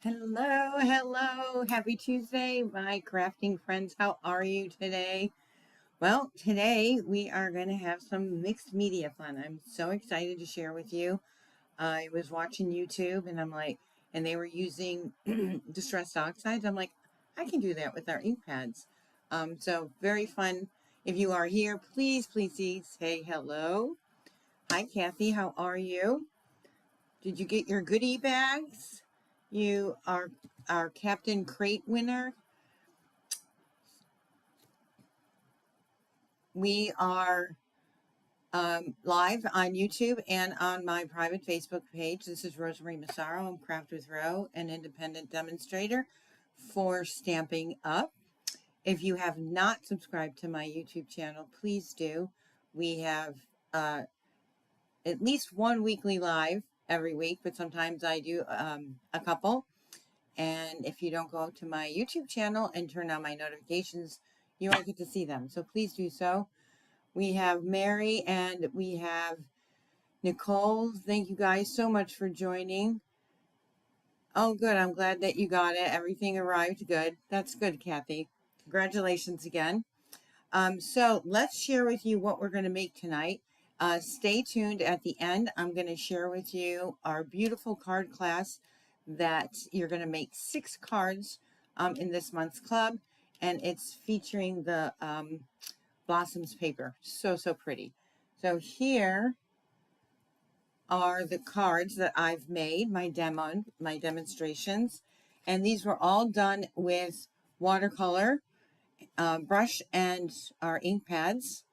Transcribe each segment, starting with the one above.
Hello, hello. Happy Tuesday, my crafting friends. How are you today? Well, today we are going to have some mixed media fun. I'm so excited to share with you. I was watching YouTube and they were using distressed oxides. I'm like, I can do that with our ink pads. So very fun. If you are here, please say hello. Hi, Kathy. How are you? Did you get your goodie bags? You are our Captain Crate winner. We are live on YouTube and on my private Facebook page. This is Rosemary Massaro. I'm Craft with Ro, an independent demonstrator for Stampin' Up. If you have not subscribed to my YouTube channel, please do. We have at least one weekly live every week, but sometimes I do a couple. And if you don't go to my YouTube channel and turn on my notifications, you won't get to see them. So please do so. We have Mary and we have Nicole. Thank you guys so much for joining. Oh, good. I'm glad that you got it. Everything arrived good. That's good, Kathy. Congratulations again. So let's share with you what we're going to make tonight. Stay tuned at the end. I'm going to share with you our beautiful card class that you're going to make 6 cards in this month's club. And it's featuring the Blossoms paper. So pretty. So here are the cards that I've made, my demonstrations. And these were all done with watercolor, brush, and our ink pads.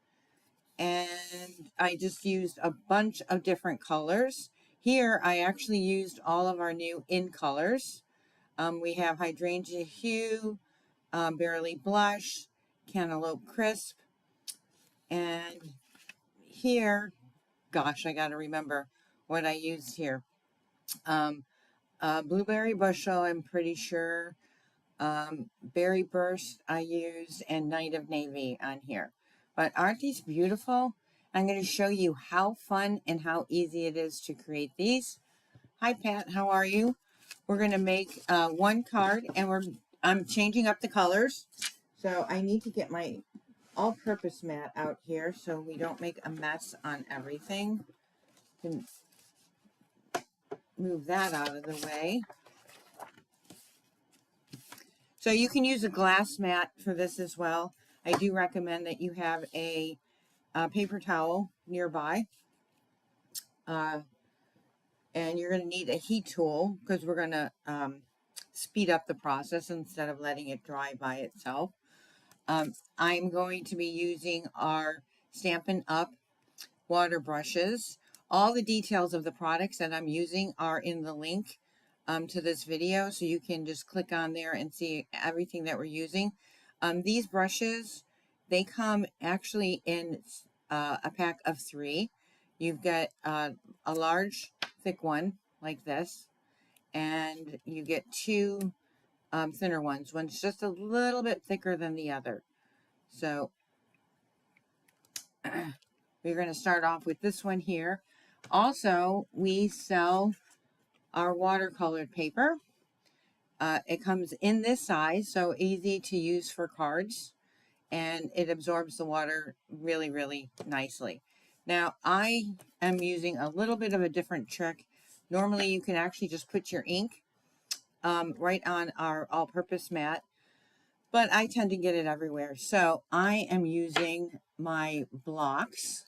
And I just used a bunch of different colors. Here, I actually used all of our new in colors. We have Hydrangea Hue, Barely Blush, Cantaloupe Crisp, and here, gosh, I got to remember what I used here. Blueberry Bushel, I'm pretty sure. Berry Burst I used, and Night of Navy on here. But aren't these beautiful? I'm going to show you how fun and how easy it is to create these. Hi, Pat. How are you? We're going to make one card, and I'm changing up the colors. So I need to get my all-purpose mat out here so we don't make a mess on everything. Can move that out of the way. So you can use a glass mat for this as well. I do recommend that you have a paper towel nearby. And you're going to need a heat tool because we're going to speed up the process instead of letting it dry by itself. I'm going to be using our Stampin' Up! Water brushes. All the details of the products that I'm using are in the link to this video, so you can just click on there and see everything that we're using. These brushes, they come actually in a pack of 3. You've got a large, thick one like this, and you get 2 thinner ones. One's just a little bit thicker than the other. So we're going to start off with this one here. Also, we sell our watercolored paper. It comes in this size, so easy to use for cards, and it absorbs the water really nicely. Now, I am using a little bit of a different trick. Normally, you can actually just put your ink right on our all-purpose mat, but I tend to get it everywhere. So I am using my blocks,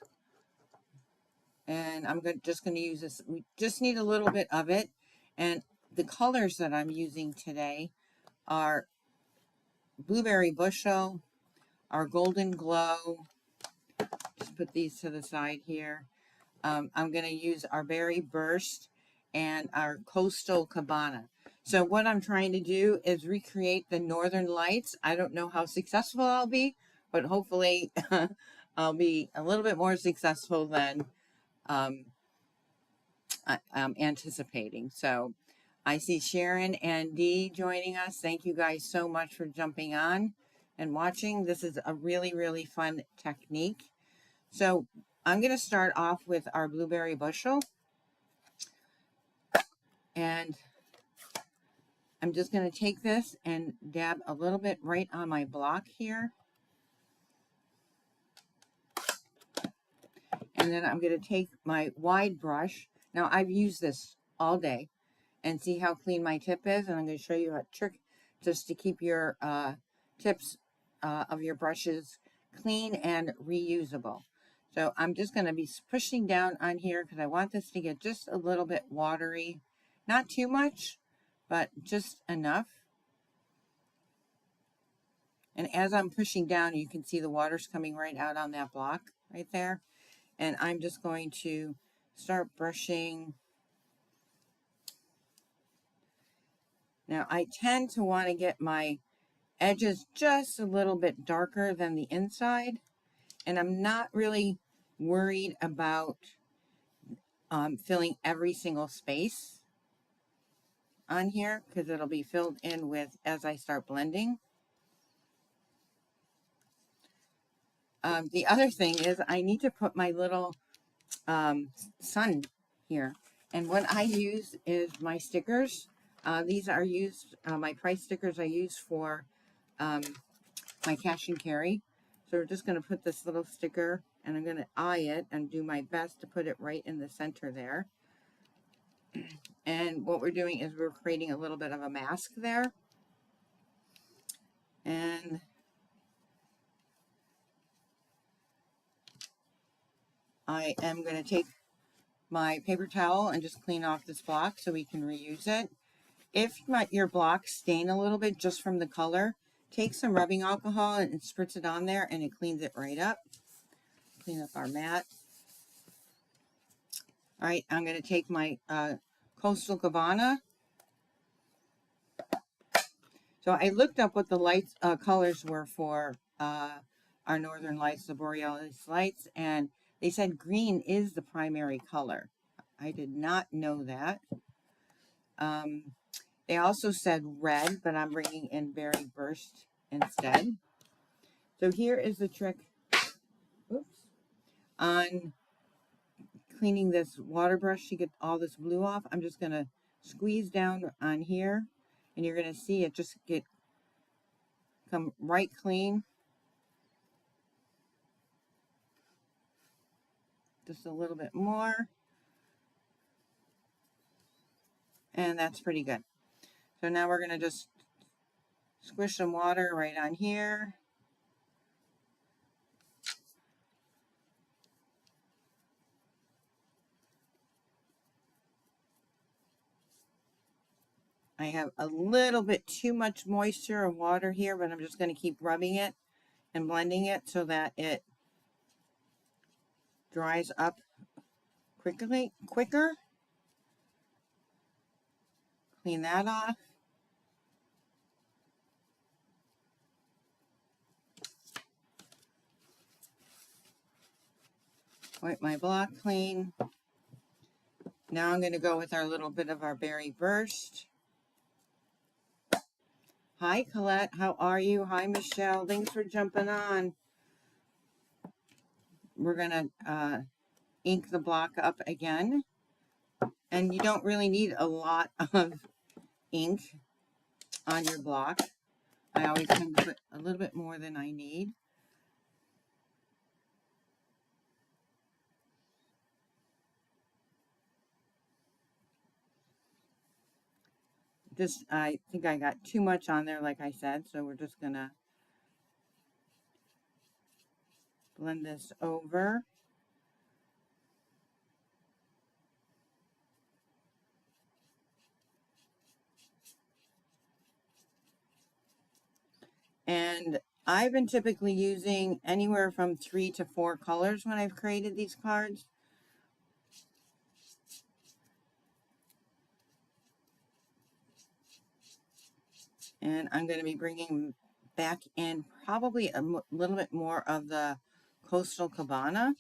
and I'm just going to use this. We just need a little bit of it, and the colors that I'm using today are Blueberry Bushel, our Golden Glow. Just put these to the side here. I'm going to use our Berry Burst and our Coastal Cabana. So what I'm trying to do is recreate the Northern Lights. I don't know how successful I'll be, but hopefully I'll be a little bit more successful than I'm anticipating. So I see Sharon and Dee joining us. Thank you guys so much for jumping on and watching. This is a really fun technique. So I'm going to start off with our Blueberry Bushel. And I'm just going to take this and dab a little bit right on my block here. And then I'm going to take my wide brush. Now, I've used this all day, and see how clean my tip is. And I'm going to show you a trick just to keep your tips of your brushes clean and reusable. So I'm just going to be pushing down on here because I want this to get just a little bit watery. Not too much, but just enough. And as I'm pushing down, you can see the water's coming right out on that block right there. And I'm just going to start brushing. Now, I tend to want to get my edges just a little bit darker than the inside. And I'm not really worried about filling every single space on here because it'll be filled in with as I start blending. The other thing is I need to put my little sun here. And what I use is my stickers. These are used, my price stickers I use for my cash and carry. So we're just going to put this little sticker and I'm going to eye it and do my best to put it right in the center there. And what we're doing is we're creating a little bit of a mask there. And I am going to take my paper towel and just clean off this block so we can reuse it. If your blocks stain a little bit just from the color, take some rubbing alcohol and spritz it on there and it cleans it right up. Clean up our mat. All right, I'm going to take my Coastal Cabana. So I looked up what the lights colors were for our Northern Lights, the Borealis lights, and they said green is the primary color. I did not know that. They also said red, but I'm bringing in Berry Burst instead. So here is the trick, oops, on cleaning this water brush to get all this blue off. I'm just going to squeeze down on here, and you're going to see it just come right clean. Just a little bit more. And that's pretty good. So now we're going to just squish some water right on here. I have a little bit too much moisture of water here, but I'm just going to keep rubbing it and blending it so that it dries up quicker. Clean that off. Wipe my block clean. Now I'm going to go with our little bit of our Berry Burst. Hi, Colette. How are you? Hi, Michelle. Thanks for jumping on. We're going to ink the block up again. And you don't really need a lot of ink on your block. I always tend to put a little bit more than I need. I think I got too much on there, like I said, so we're just going to blend this over. And I've been typically using anywhere from 3 to 4 colors when I've created these cards. And I'm going to be bringing back in probably a little bit more of the Coastal Cabana.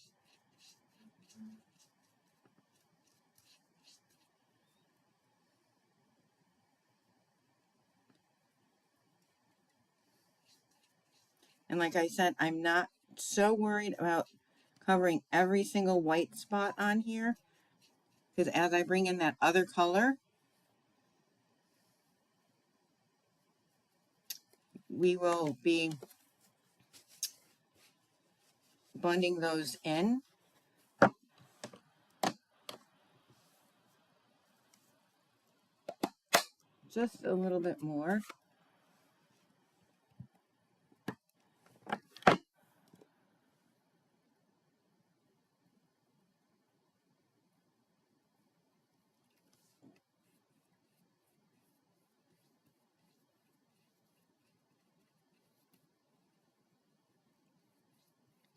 And like I said, I'm not so worried about covering every single white spot on here, because as I bring in that other color, we will be blending those in. Just a little bit more.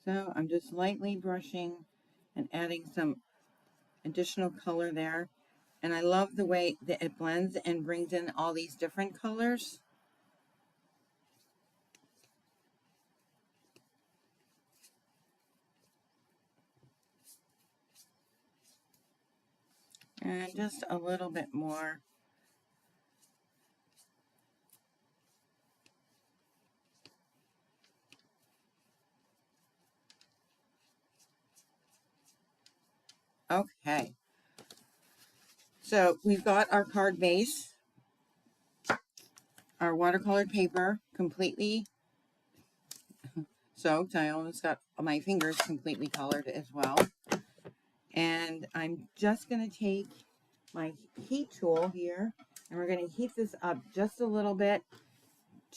So I'm just lightly brushing and adding some additional color there. And I love the way that it blends and brings in all these different colors. And just a little bit more. Okay. So we've got our card base, our watercolored paper completely soaked. I almost got my fingers completely colored as well. And I'm just going to take my heat tool here, and we're going to heat this up just a little bit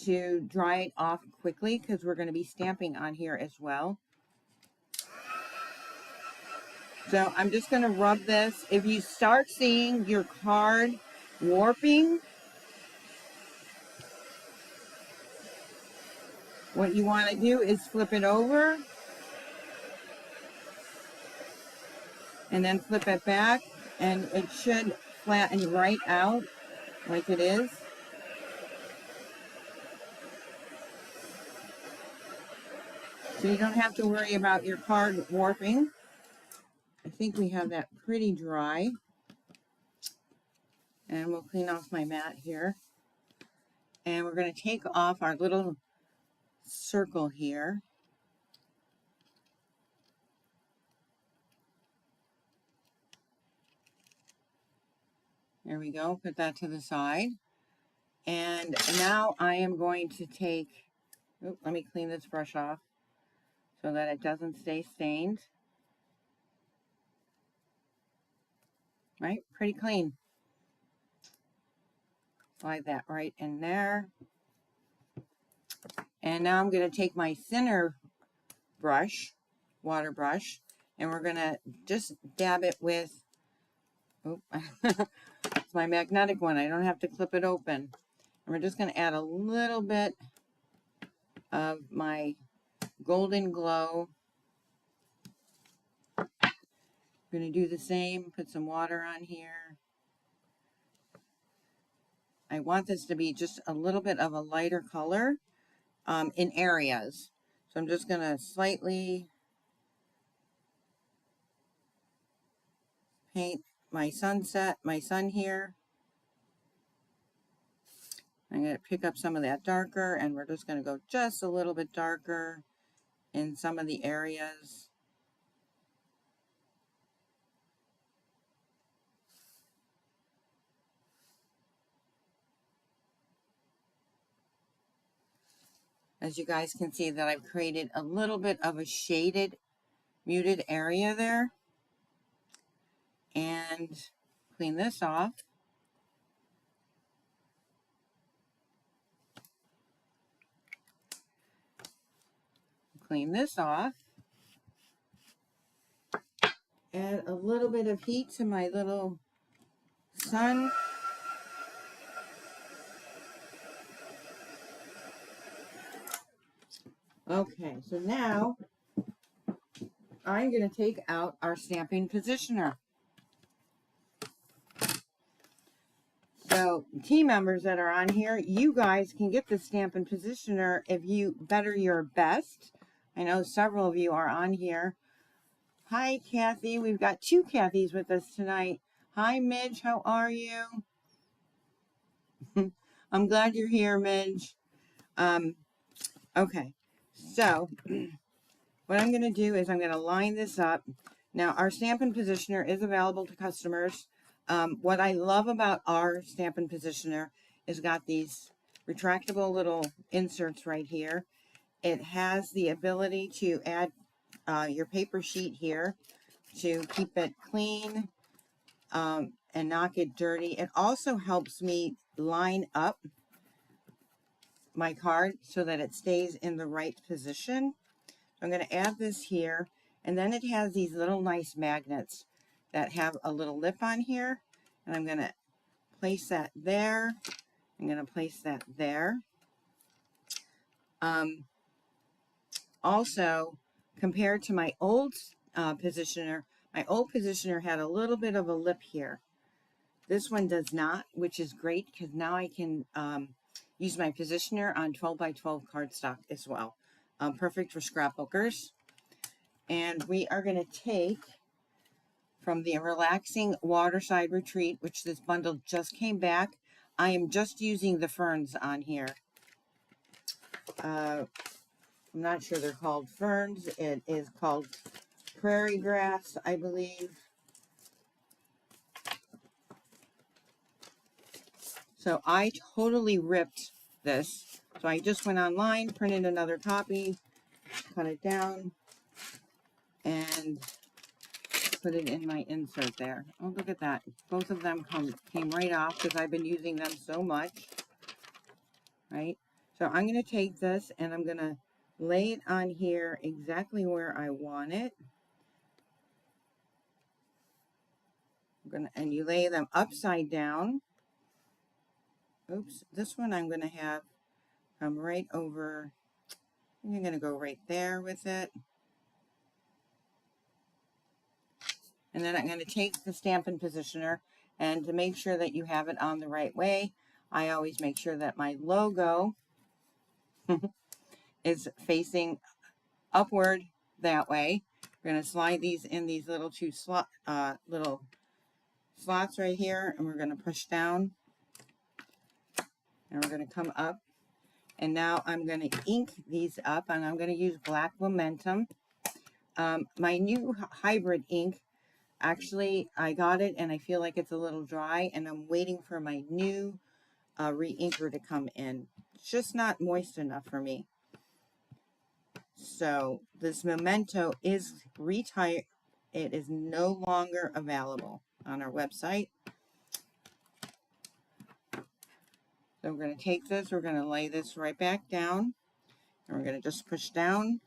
to dry it off quickly, because we're going to be stamping on here as well. So I'm just going to rub this. If you start seeing your card warping, what you want to do is flip it over and then flip it back, and it should flatten right out like it is. So you don't have to worry about your card warping. I think we have that pretty dry. And we'll clean off my mat here. And we're going to take off our little circle here. There we go. Put that to the side. And now I am going to take, let me clean this brush off so that it doesn't stay stained. Right? Pretty clean. Slide that right in there. And now I'm going to take my thinner brush, water brush, and we're going to just dab it with, it's my magnetic one. I don't have to clip it open. And we're just going to add a little bit of my Golden Glow. I'm going to do the same, put some water on here. I want this to be just a little bit of a lighter color in areas. So I'm just going to slightly paint my sunset, my sun here. I'm going to pick up some of that darker, and we're just going to go just a little bit darker in some of the areas. As you guys can see, that I've created a little bit of a shaded, muted area there. And clean this off. Clean this off. Add a little bit of heat to my little sun. Okay, so now I'm going to take out our stamping positioner. So team members that are on here, you guys can get the stamping positioner if you better your best. I know several of you are on here. Hi, Kathy. We've got two Kathys with us tonight. Hi, Midge. How are you? I'm glad you're here, Midge. Okay, so what I'm going to do is I'm going to line this up. Now, our Stampin' Positioner is available to customers. What I love about our Stampin' Positioner is got these retractable little inserts right here. It has the ability to add your paper sheet here to keep it clean and not get dirty. It also helps me line up my card so that it stays in the right position. I'm going to add this here, and then it has these little nice magnets that have a little lip on here, and I'm going to place that there. I'm going to place that there. Also, compared to my old positioner, my old positioner had a little bit of a lip here. This one does not, which is great because now I can use my positioner on 12 by 12 cardstock as well. Perfect for scrapbookers. And we are going to take from the Relaxing Waterside Retreat, which this bundle just came back. I am just using the ferns on here. I'm not sure they're called ferns. It is called prairie grass, I believe. So I totally ripped this. So I just went online, printed another copy, cut it down, and put it in my insert there. Oh, look at that. Both of them came right off because I've been using them so much. Right? So I'm going to take this and I'm going to lay it on here exactly where I want it. And you lay them upside down. Oops, this one I'm going to have come right over. I'm going to go right there with it. And then I'm going to take the Stampin' Positioner, and to make sure that you have it on the right way, I always make sure that my logo is facing upward that way. We're going to slide these in these little little slots right here, and we're going to push down, and we're going to come up. And now I'm going to ink these up, and I'm going to use Black Momentum. My new hybrid ink, actually, I got it, and I feel like it's a little dry, and I'm waiting for my new re-inker to come in. It's just not moist enough for me. So this Memento is retired. It is no longer available on our website. So we're going to take this, we're going to lay this right back down, and we're going to just push down.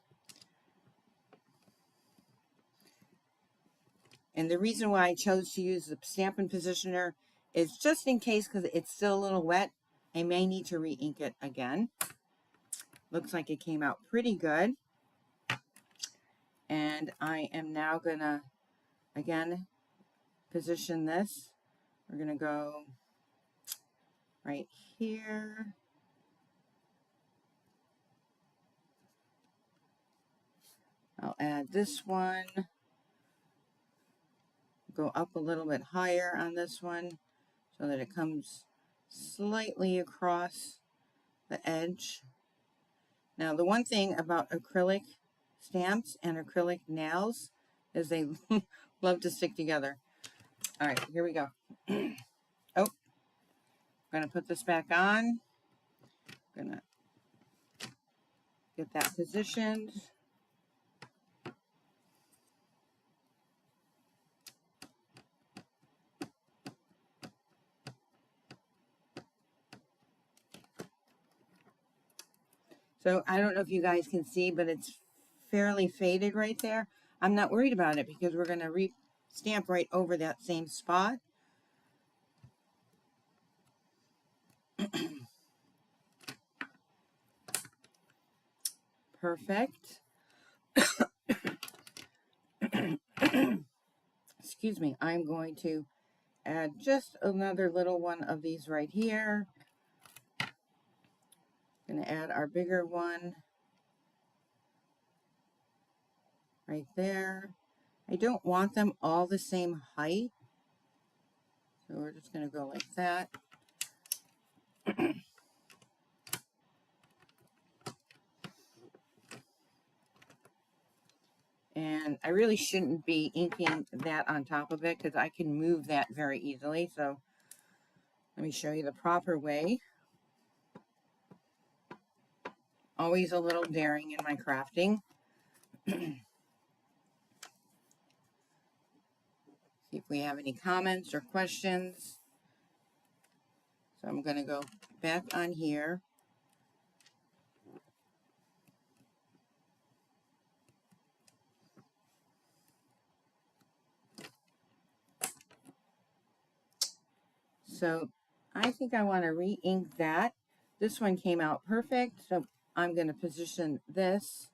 And the reason why I chose to use the Stampin' Positioner is just in case, because it's still a little wet, I may need to re-ink it again. Looks like it came out pretty good. And I am now going to, again, position this. We're going to go right here. I'll add this one. Go up a little bit higher on this one so that it comes slightly across the edge. Now, the one thing about acrylic stamps and acrylic nails is they love to stick together. All right, here we go. Oh, I'm going to put this back on. I'm going to get that positioned. So I don't know if you guys can see, but it's fairly faded right there. I'm not worried about it because we're going to re-stamp right over that same spot. Perfect. Excuse me. I'm going to add just another little one of these right here. Going to add our bigger one right there. I don't want them all the same height, so we're just going to go like that. And I really shouldn't be inking that on top of it because I can move that very easily. So let me show you the proper way. always a little daring in my crafting. See if we have any comments or questions. So I'm going to go back on here. So I think I want to re-ink that. This one came out perfect, so I'm going to position this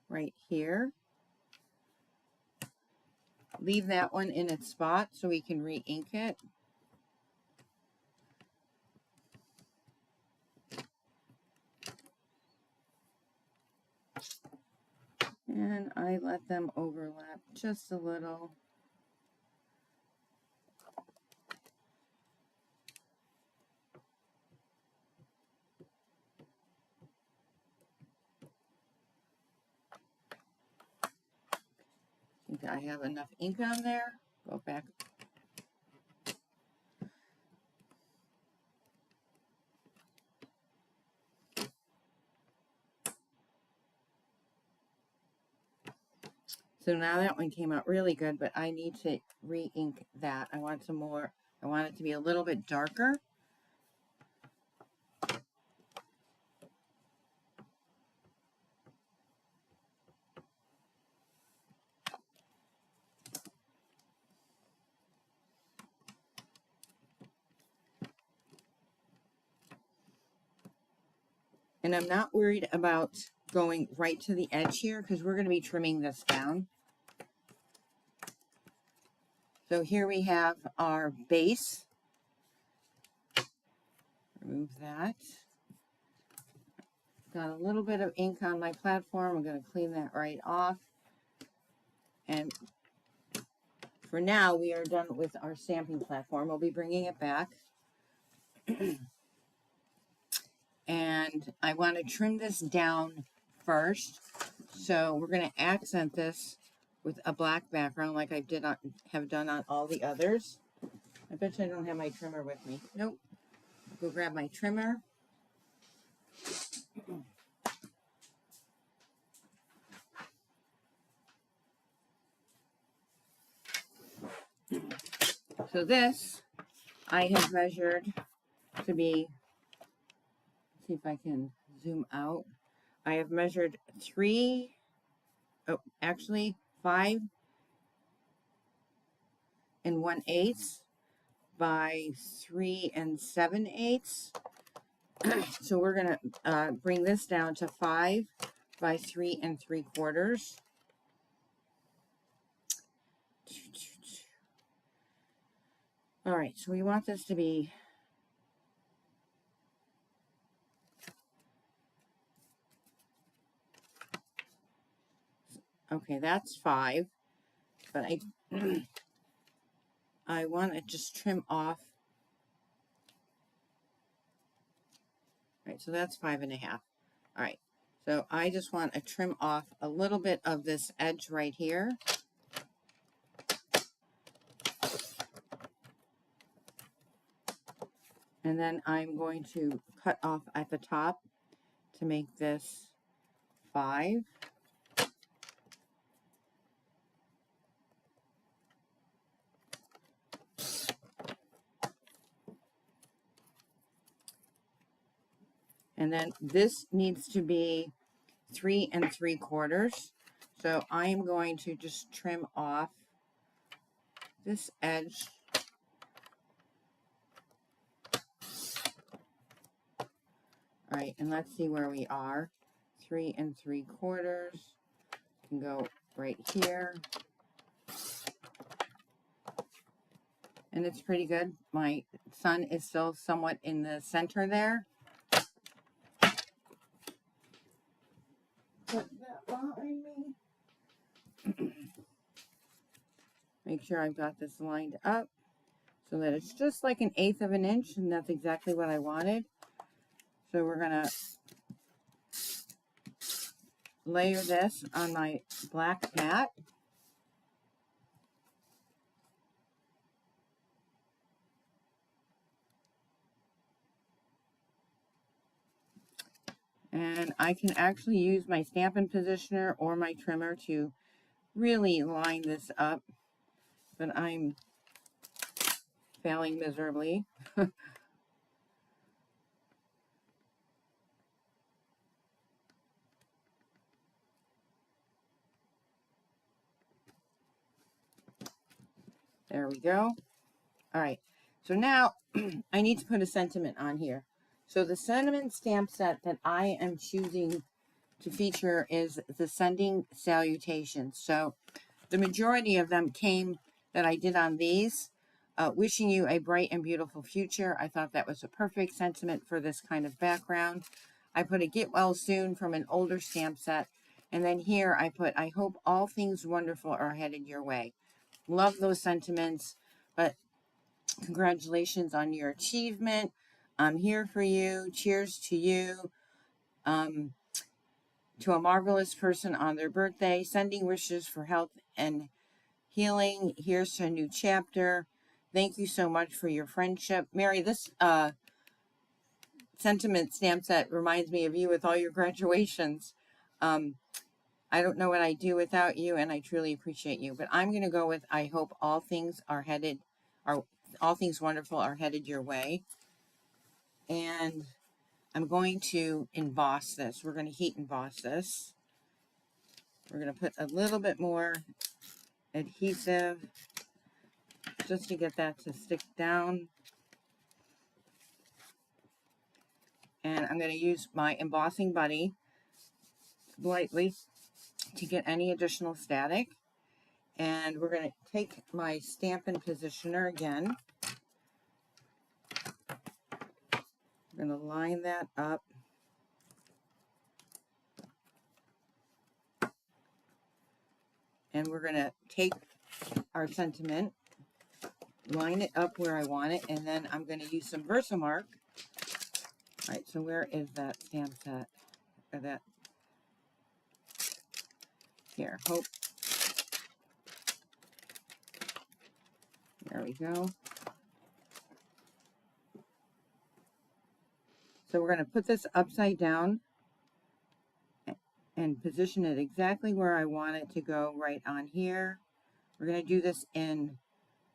right here. Leave that one in its spot so we can re-ink it. And I let them overlap just a little. I think I have enough ink on there. Go back. So now that one came out really good, but I need to re-ink that. I want some more. I want it to be a little bit darker. And I'm not worried about going right to the edge here because we're going to be trimming this down. So here we have our base. Remove that. Got a little bit of ink on my platform. I'm going to clean that right off. And for now, we are done with our stamping platform. We'll be bringing it back. And I want to trim this down first. So we're going to accent this with a black background like I have done on all the others. I bet you I don't have my trimmer with me. Nope. Go grab my trimmer. So this I have measured to be, see if I can zoom out. I have measured 5 1/8 by 3 7/8. So we're going to bring this down to 5 by 3 3/4. All right, so we want this to be okay, that's 5, but I want to just trim off. All right, so that's 5 1/2. All right, so I just want to trim off a little bit of this edge right here. And then I'm going to cut off at the top to make this 5. And then this needs to be 3 3/4. So I am going to just trim off this edge. All right, and let's see where we are. 3 3/4. Can go right here. And it's pretty good. My sun is still somewhat in the center there. Put that behind me. Make sure I've got this lined up so that it's just like 1/8 of an inch, and that's exactly what I wanted. So we're gonna layer this on my black mat. And I can actually use my Stampin' Positioner or my trimmer to really line this up, but I'm failing miserably. There we go. All right, so now I need to put a sentiment on here. So the sentiment stamp set that I am choosing to feature is the Sending Salutations. So the majority of them came that I did on these. Wishing you a bright and beautiful future. I thought that was a perfect sentiment for this kind of background. I put a get well soon from an older stamp set. And then here I put, I hope all things wonderful are headed your way. Love those sentiments, but congratulations on your achievement. I'm here for you. Cheers to you. To a marvelous person on their birthday, sending wishes for health and healing. Here's to a new chapter. Thank you so much for your friendship. Mary, this sentiment stamp set reminds me of you with all your graduations. I don't know what I'd do without you, and I truly appreciate you. But I'm going to go with, I hope all things all things wonderful are headed your way. And I'm going to emboss this. We're going to heat emboss this. We're going to put a little bit more adhesive just to get that to stick down. And I'm going to use my embossing buddy lightly to get any additional static. And we're going to take my Stampin' Positioner again. I'm going to line that up. And we're going to take our sentiment, line it up where I want it, and then I'm going to use some Versamark. All right, so where is that stamp set? Or that? Here, hope. There we go. So we're going to put this upside down and position it exactly where I want it to go, right on here. We're going to do this in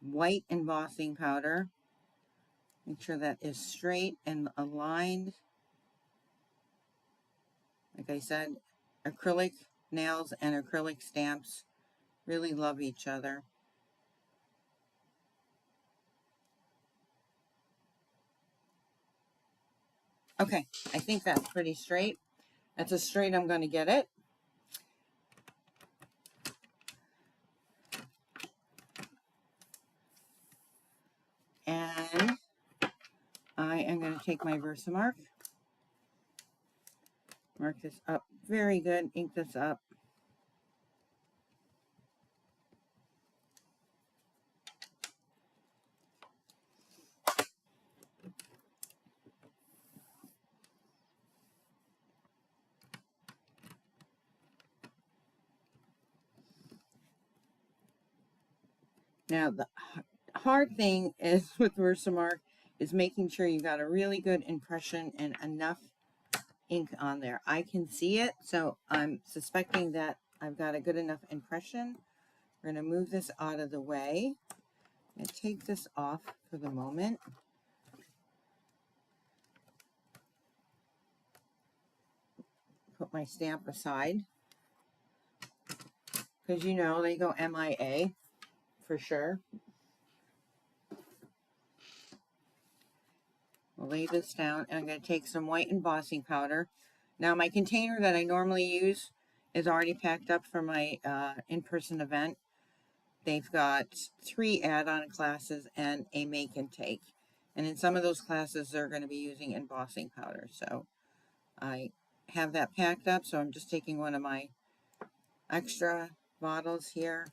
white embossing powder. Make sure that is straight and aligned. Like I said, acrylic nails and acrylic stamps really love each other. Okay, I think that's pretty straight. That's as straight I'm going to get it. And I am going to take my Versamark, mark this up very good, ink this up. Now, the hard thing is with Versamark is making sure you got a really good impression and enough ink on there. I can see it, so I'm suspecting that I've got a good enough impression. We're going to move this out of the way and take this off for the moment. Put my stamp aside, because you know they go MIA for sure. I'll lay this down, and I'm going to take some white embossing powder. Now, my container that I normally use is already packed up for my in-person event. They've got 3 add-on classes and a make and take. And in some of those classes, they're going to be using embossing powder. So I have that packed up, so I'm just taking one of my extra bottles here.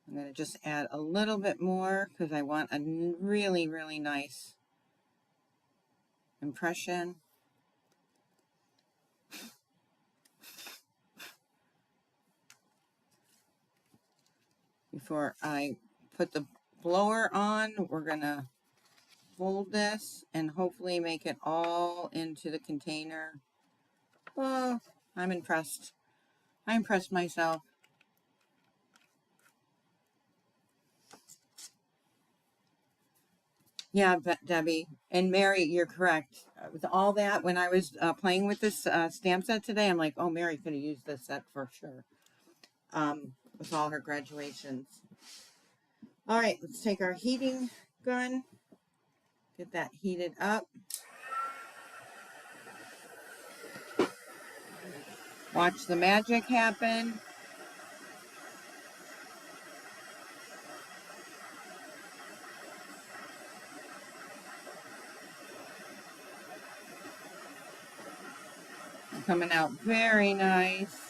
I'm going to just add a little bit more because I want a really, really nice impression. Before I put the blower on, we're going to fold this and hopefully make it all into the container. Oh, I'm impressed. I impressed myself. Yeah, Debbie and Mary, you're correct. With all that, when I was playing with this stamp set today, I'm like, oh, Mary could have used this set for sure. With all her graduations. All right, let's take our heating gun, get that heated up. Watch the magic happen. Coming out very nice.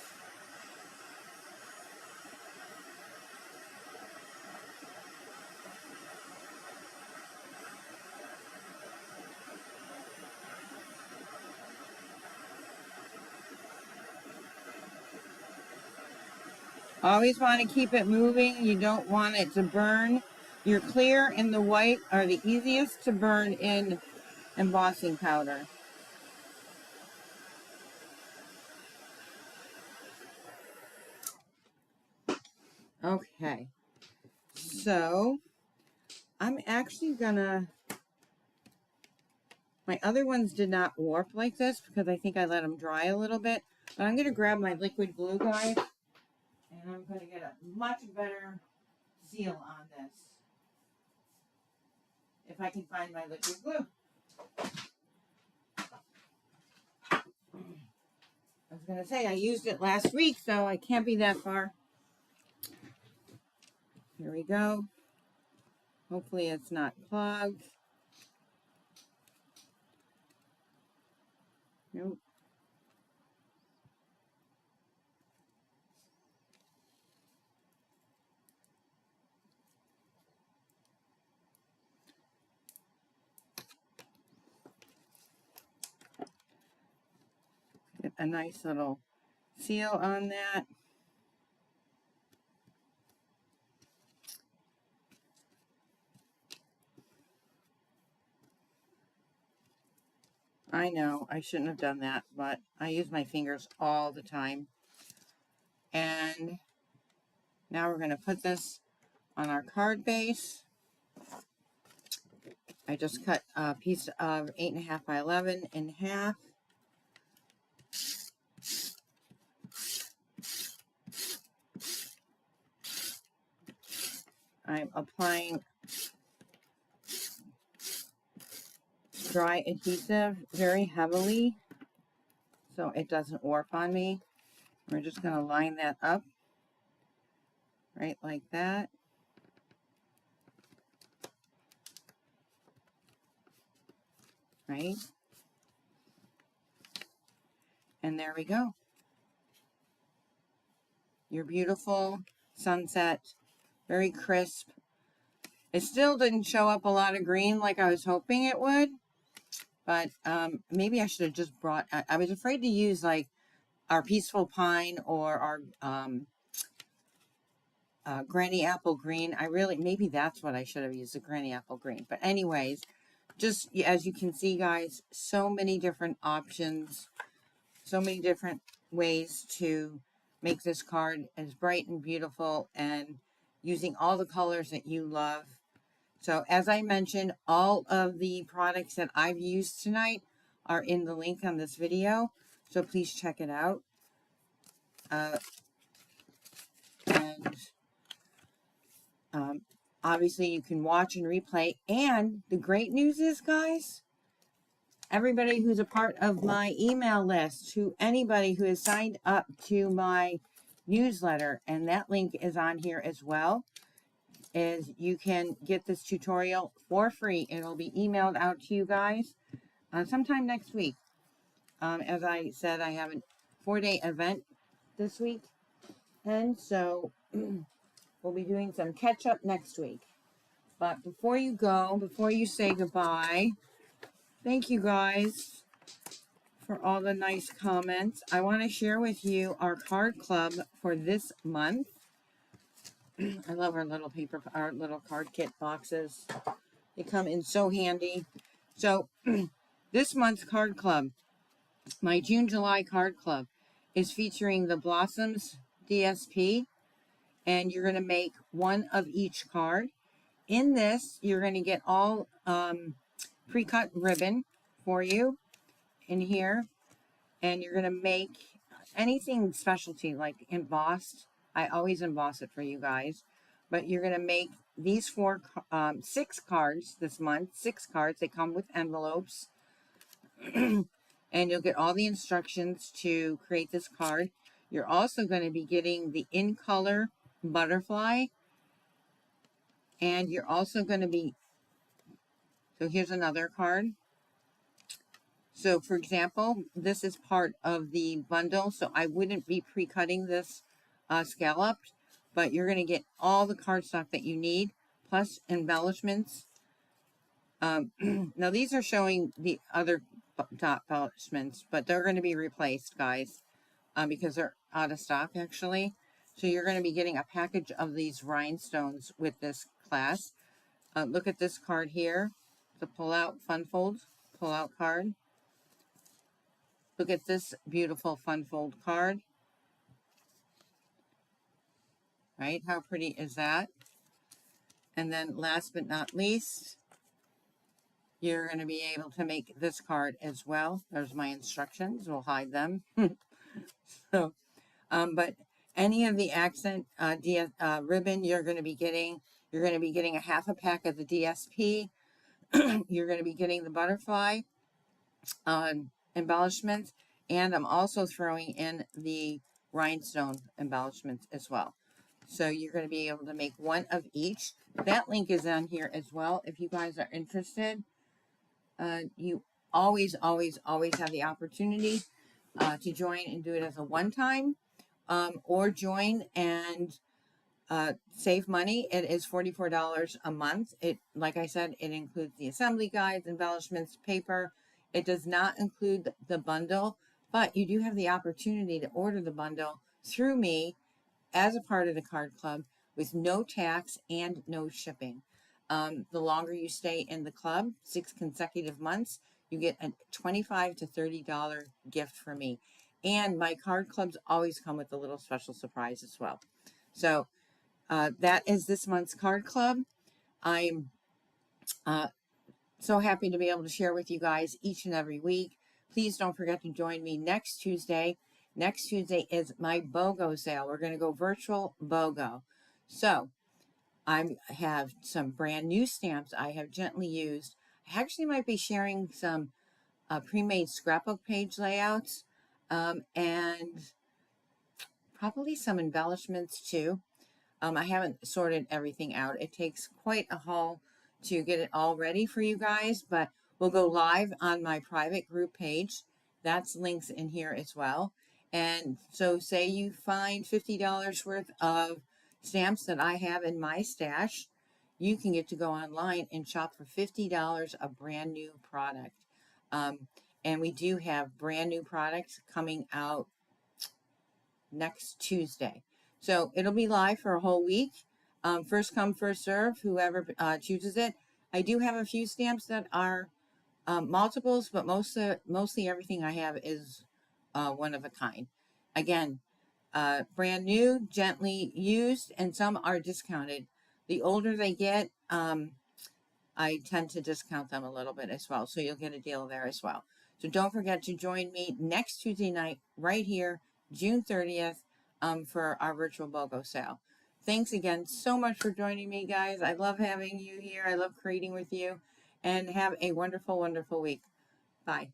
Always want to keep it moving. You don't want it to burn. Your clear and the white are the easiest to burn in embossing powder. Okay, so I'm actually gonna, my other ones did not warp like this because I think I let them dry a little bit, but I'm gonna grab my liquid glue, guys, and I'm gonna get a much better seal on this. If I can find my liquid glue. I was gonna say I used it last week, so I can't be that far. Here we go. Hopefully it's not clogged. Nope. Get a nice little seal on that. I know I shouldn't have done that, but I use my fingers all the time. And now we're going to put this on our card base. I just cut a piece of 8.5 by 11 in half. I'm applying dry adhesive very heavily so it doesn't warp on me. We're just going to line that up right like that. Right? And there we go. Your beautiful sunset, very crisp. It still didn't show up a lot of green like I was hoping it would, but maybe I should have just brought, I was afraid to use like our Peaceful Pine or our Granny Apple Green. Maybe that's what I should have used, the Granny Apple Green. But anyways, just as you can see, guys, so many different options, so many different ways to make this card as bright and beautiful and using all the colors that you love. So as I mentioned, all of the products that I've used tonight are in the link on this video. So please check it out. Obviously you can watch and replay. And the great news is, guys, everybody who's a part of my email list, to anybody who has signed up to my newsletter, and that link is on here as well, is you can get this tutorial for free. It'll be emailed out to you guys sometime next week. As I said, I have a 4-day event this week, and so we'll be doing some catch up next week. But before you go, before you say goodbye, thank you guys for all the nice comments. I want to share with you our card club for this month. I love our little card kit boxes. They come in so handy. So this month's card club, my June-July card club, is featuring the Blossoms DSP, and you're going to make one of each card. In this, you're going to get all pre-cut ribbon for you in here, and you're going to make anything specialty like embossed. I always emboss it for you guys, but you're going to make these 6 cards this month. 6 cards. They come with envelopes, and you'll get all the instructions to create this card. You're also going to be getting the in color butterfly, and you're also going to be, so here's another card. So for example, this is part of the bundle, so I wouldn't be pre-cutting this scalloped, but you're going to get all the cardstock that you need, plus embellishments. Now these are showing the other embellishments, but they're going to be replaced, guys, because they're out of stock actually. So you're going to be getting a package of these rhinestones with this class. Look at this card here, the pull-out fun fold pull-out card. Look at this beautiful fun fold card. Right? How pretty is that? And then last but not least, you're going to be able to make this card as well. There's my instructions. We'll hide them. So, but any of the accent ribbon you're going to be getting a half a pack of the DSP. You're going to be getting the butterfly embellishments, and I'm also throwing in the rhinestone embellishments as well. So you're going to be able to make one of each. That link is on here as well if you guys are interested. You always have the opportunity to join and do it as a one-time, or join and save money. It is $44 a month. It, like I said, it includes the assembly guides, embellishments, paper. It does not include the bundle, but you do have the opportunity to order the bundle through me as a part of the card club with no tax and no shipping. The longer you stay in the club, 6 consecutive months, you get a $25 to $30 gift from me. And my card clubs always come with a little special surprise as well. So that is this month's card club. I'm so happy to be able to share with you guys each and every week. Please don't forget to join me next Tuesday. Next Tuesday is my BOGO sale. We're going to go virtual BOGO. So I have some brand new stamps I have gently used. I actually might be sharing some pre-made scrapbook page layouts, and probably some embellishments too. I haven't sorted everything out. It takes quite a haul to get it all ready for you guys, but we'll go live on my private group page. That's links in here as well. And so say you find $50 worth of stamps that I have in my stash, you can get to go online and shop for $50 a brand new product. And we do have brand new products coming out next Tuesday. So it'll be live for a whole week. First come, first serve, whoever chooses it. I do have a few stamps that are multiples, but mostly everything I have is one of a kind. Again, brand new, gently used, and some are discounted. The older they get, I tend to discount them a little bit as well. So you'll get a deal there as well. So don't forget to join me next Tuesday night right here, June 30th, for our virtual BOGO sale. Thanks again so much for joining me, guys. I love having you here. I love creating with you. And have a wonderful, wonderful week. Bye.